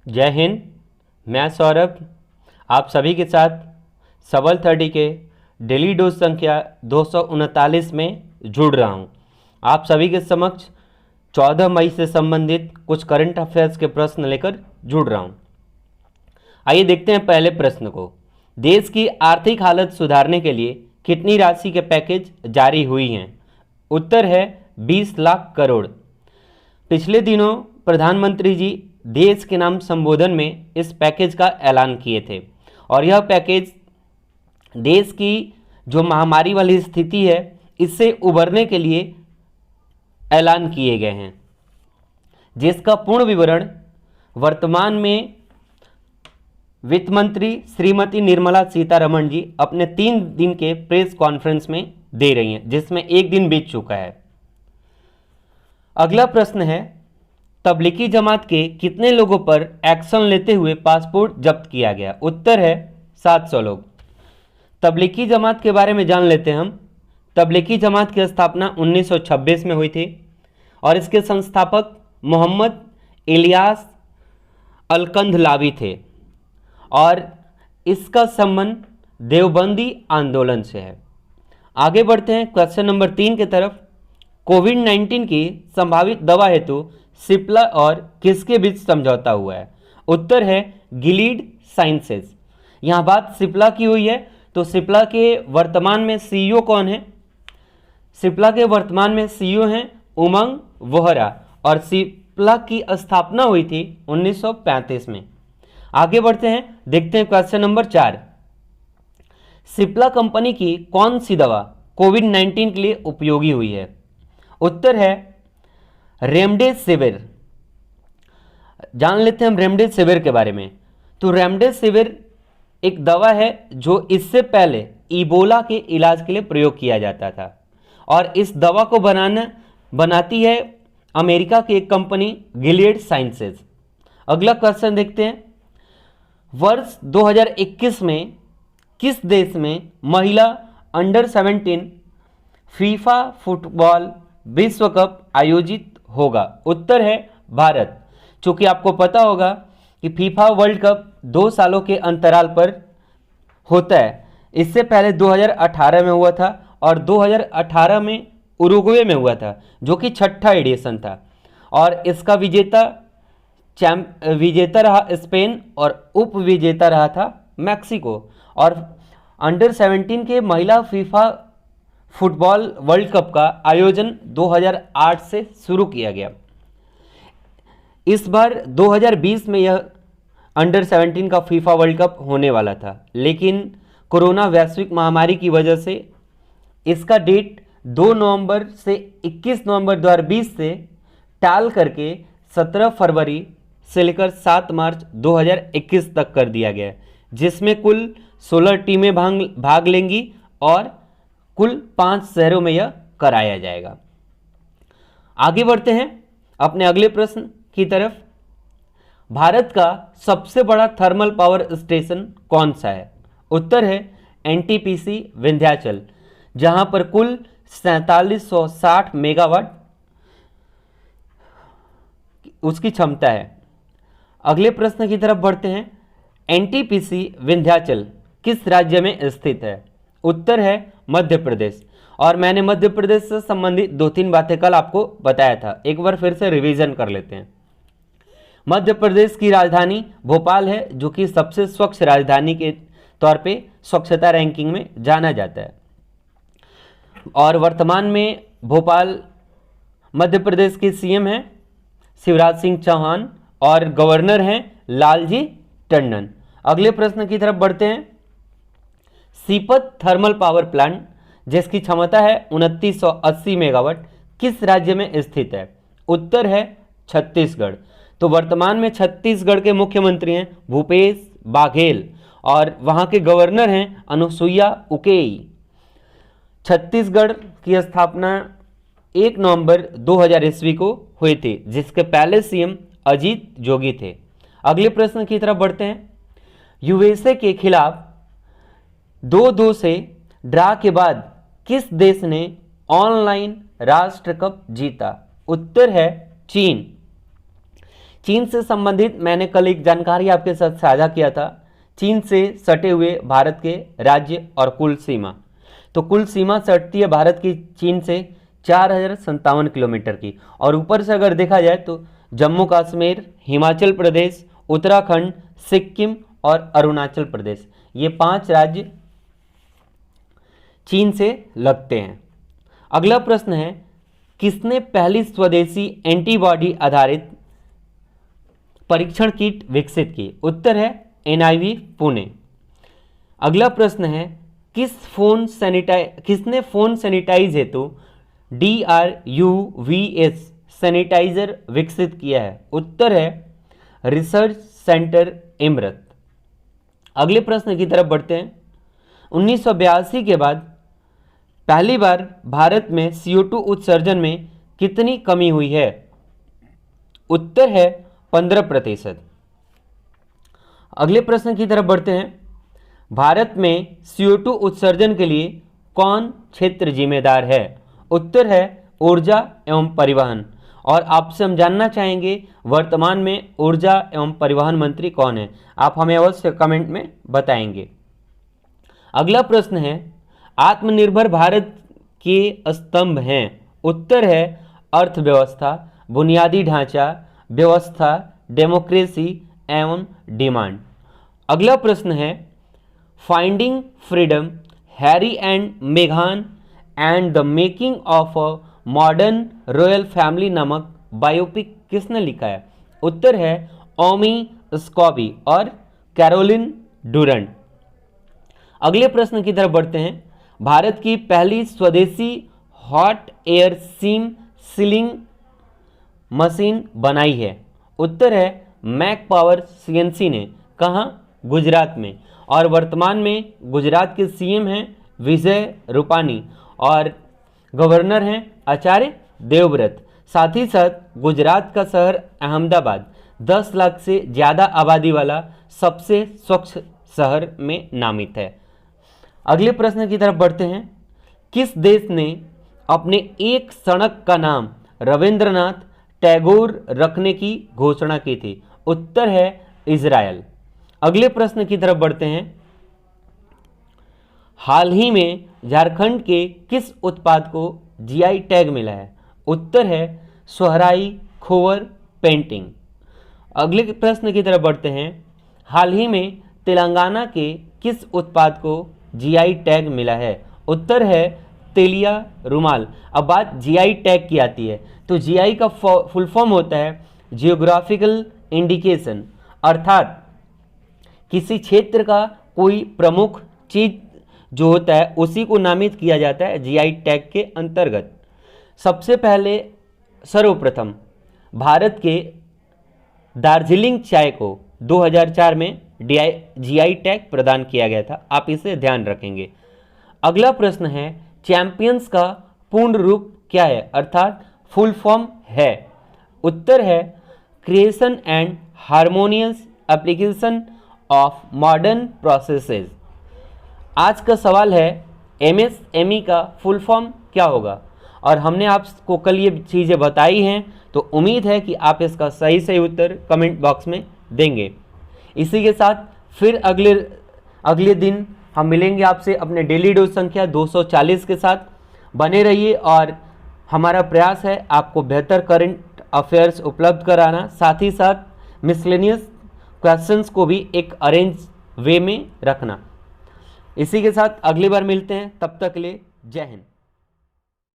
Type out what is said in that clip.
जय हिंद। मैं सौरभ आप सभी के साथ सबल 30 के डेली डोज संख्या 239 में जुड़ रहा हूं। आप सभी के समक्ष 14 मई से संबंधित कुछ करंट अफेयर्स के प्रश्न लेकर जुड़ रहा हूं। आइए देखते हैं पहले प्रश्न को। देश की आर्थिक हालत सुधारने के लिए कितनी राशि के पैकेज जारी हुई हैं? उत्तर है 20 लाख करोड़। पिछले दिनों प्रधानमंत्री जी देश के नाम संबोधन में इस पैकेज का ऐलान किए थे और यह पैकेज देश की जो महामारी वाली स्थिति है इससे उबरने के लिए ऐलान किए गए हैं, जिसका पूर्ण विवरण वर्तमान में वित्त मंत्री श्रीमती निर्मला सीतारमण जी अपने 3 दिन के प्रेस कॉन्फ्रेंस में दे रही हैं, जिसमें एक दिन बीत चुका है। अगला प्रश्न है, तबलीगी जमात के कितने लोगों पर एक्शन लेते हुए पासपोर्ट जब्त किया गया? उत्तर है 700 लोग। तबलीगी जमात के बारे में जान लेते हैं हम। तबलीगी जमात की स्थापना 1926 में हुई थी और इसके संस्थापक मोहम्मद इलियास अलकंदलावी थे और इसका संबंध देवबंदी आंदोलन से है। आगे बढ़ते हैं क्वेश्चन नंबर 3 की तरफ। कोविड-19 की संभावित दवा हेतु सिप्ला और किसके बीच समझौता हुआ है? उत्तर है गिलीड साइंसेज। यहाँ बात सिप्ला की हुई है, तो सिप्ला के वर्तमान में सीईओ कौन है? सिप्ला के वर्तमान में सीईओ हैं उमंग वोहरा और सिप्ला की स्थापना हुई थी 1935 में। आगे बढ़ते हैं, देखते हैं क्वेश्चन नंबर 4। सिप्ला कंपनी की कौन सी दवा कोविड-19 के लिए उपयोगी हुई है? उत्तर है रेमडेसिविर। जान लेते हैं हम रेमडेसिविर के बारे में। तो रेमडेसिविर एक दवा है जो इससे पहले इबोला के इलाज के लिए प्रयोग किया जाता था और इस दवा को बनाती है अमेरिका की एक कंपनी गिलीड साइंसेज। अगला क्वेश्चन देखते हैं, वर्ष 2021 में किस देश में महिला अंडर 17 फीफा फुटबॉल विश्व कप आयोजित होगा? उत्तर है भारत। चूंकि आपको पता होगा कि फीफा वर्ल्ड कप 2 सालों के अंतराल पर होता है। इससे पहले 2018 में हुआ था और 2018 में उरुग्वे में हुआ था, जो कि 6ठा एडिशन था और इसका विजेता रहा स्पेन और उप विजेता रहा था मैक्सिको। और अंडर 17 के महिला फीफा फुटबॉल वर्ल्ड कप का आयोजन 2008 से शुरू किया गया। इस बार 2020 में यह अंडर 17 का फीफा वर्ल्ड कप होने वाला था, लेकिन कोरोना वैश्विक महामारी की वजह से इसका डेट 2 नवंबर से 21 नवंबर 2020 से टाल करके 17 फरवरी से लेकर 7 मार्च 2021 तक कर दिया गया, जिसमें कुल 16 टीमें भाग लेंगी और कुल 5 शहरों में यह कराया जाएगा। आगे बढ़ते हैं अपने अगले प्रश्न की तरफ। भारत का सबसे बड़ा थर्मल पावर स्टेशन कौन सा है? उत्तर है एनटीपीसी विंध्याचल, जहां पर कुल 4760 मेगावाट उसकी क्षमता है। अगले प्रश्न की तरफ बढ़ते हैं, एनटीपीसी विंध्याचल किस राज्य में स्थित है? उत्तर है मध्य प्रदेश। और मैंने मध्य प्रदेश से संबंधित 2-3 बातें कल आपको बताया था, एक बार फिर से रिवीजन कर लेते हैं। मध्य प्रदेश की राजधानी भोपाल है, जो कि सबसे स्वच्छ राजधानी के तौर पे स्वच्छता रैंकिंग में जाना जाता है। और वर्तमान में भोपाल मध्य प्रदेश के सीएम हैं शिवराज सिंह चौहान और गवर्नर हैं लालजी टंडन। अगले प्रश्न की तरफ बढ़ते हैं, सीपत थर्मल पावर प्लांट जिसकी क्षमता है 2980 मेगावाट किस राज्य में स्थित है? उत्तर है छत्तीसगढ़। तो वर्तमान में छत्तीसगढ़ के मुख्यमंत्री हैं भूपेश बाघेल और वहां के गवर्नर हैं अनुसुईया उकेई। छत्तीसगढ़ की स्थापना 1 नवंबर 2000 ईस्वी को हुई थी, जिसके पहले सीएम अजीत जोगी थे। अगले प्रश्न की तरफ बढ़ते हैं, यूएसए के खिलाफ 2-2 से ड्रा के बाद किस देश ने ऑनलाइन राष्ट्र कप जीता? उत्तर है चीन। चीन से संबंधित मैंने कल एक जानकारी आपके साथ साझा किया था, चीन से सटे हुए भारत के राज्य और कुल सीमा। तो कुल सीमा सटती है भारत की चीन से 4057 किलोमीटर की, और ऊपर से अगर देखा जाए तो जम्मू कश्मीर, हिमाचल प्रदेश, उत्तराखंड, सिक्किम और अरुणाचल प्रदेश, ये 5 राज्य चीन से लगते हैं। अगला प्रश्न है, किसने पहली स्वदेशी एंटीबॉडी आधारित परीक्षण किट विकसित की? उत्तर है NIV पुणे। अगला प्रश्न है, किसने फोन सैनिटाइज हेतु DRUVS सैनिटाइजर विकसित किया है? उत्तर है रिसर्च सेंटर इमरत। अगले प्रश्न की तरफ बढ़ते हैं। 1982 के बाद पहली बार भारत में CO2 उत्सर्जन में कितनी कमी हुई है? उत्तर है 15%। अगले प्रश्न की तरफ बढ़ते हैं। भारत में CO2 उत्सर्जन के लिए कौन क्षेत्र जिम्मेदार है? उत्तर है ऊर्जा एवं परिवहन। और आपसे हम जानना चाहेंगे वर्तमान में ऊर्जा एवं परिवहन मंत्री कौन है? आप हमें अवश्य कमेंट में बताएंगे। अगला प्रश्न है, आत्मनिर्भर भारत के स्तंभ हैं? उत्तर है अर्थव्यवस्था, बुनियादी ढांचा, व्यवस्था, डेमोक्रेसी एवं डिमांड। अगला प्रश्न है, फाइंडिंग फ्रीडम, हैरी एंड मेघान and the making of a modern royal family नामक बायोपिक किसने लिखा है? उत्तर है ओमी स्कॉबी और कैरोलिन डूरंट। अगले प्रश्न की तरफ बढ़ते हैं। भारत की पहली स्वदेशी हॉट एयर सीम सीलिंग मशीन बनाई है? उत्तर है मैक पावर CNC ने। कहाँ? गुजरात में। और वर्तमान में गुजरात के CM हैं विजय रूपानी और गवर्नर हैं आचार्य देवव्रत। साथ ही साथ गुजरात का शहर अहमदाबाद 10 लाख से ज़्यादा आबादी वाला सबसे स्वच्छ शहर में नामित है। अगले प्रश्न की तरफ बढ़ते हैं। किस देश ने अपने एक सड़क का नाम रविंद्रनाथ टैगोर रखने की घोषणा की थी? उत्तर है इजरायल। अगले प्रश्न की तरफ बढ़ते हैं। हाल ही में झारखंड के किस उत्पाद को GI टैग मिला है? उत्तर है सोहराई खोवर पेंटिंग। अगले प्रश्न की तरफ बढ़ते हैं। हाल ही में तेलंगाना के किस उत्पाद को GI टैग मिला है? उत्तर है तेलिया रुमाल। अब बात GI टैग की आती है तो GI का फुल फॉर्म होता है जियोग्राफिकल इंडिकेशन, अर्थात किसी क्षेत्र का कोई प्रमुख चीज जो होता है उसी को नामित किया जाता है GI टैग के अंतर्गत। सबसे पहले सर्वप्रथम भारत के दार्जिलिंग चाय को 2004 में GI टैग प्रदान किया गया था, आप इसे ध्यान रखेंगे। अगला प्रश्न है, चैंपियंस का पूर्ण रूप क्या है, अर्थात फुल फॉर्म है? उत्तर है creation and harmonious application of modern processes. आज का सवाल है MSME का फुल फॉर्म क्या होगा? और हमने आपको कल ये चीज़ें बताई हैं, तो उम्मीद है कि आप इसका सही उत्तर कमेंट बॉक्स में देंगे। इसी के साथ फिर अगले दिन हम मिलेंगे आपसे अपने डेली डोज संख्या 240 के साथ। बने रहिए और हमारा प्रयास है आपको बेहतर करंट अफेयर्स उपलब्ध कराना, साथ ही साथ मिसलेनियस क्वेश्चंस को भी एक अरेंज वे में रखना। इसी के साथ अगली बार मिलते हैं, तब तक के लिए जय हिंद।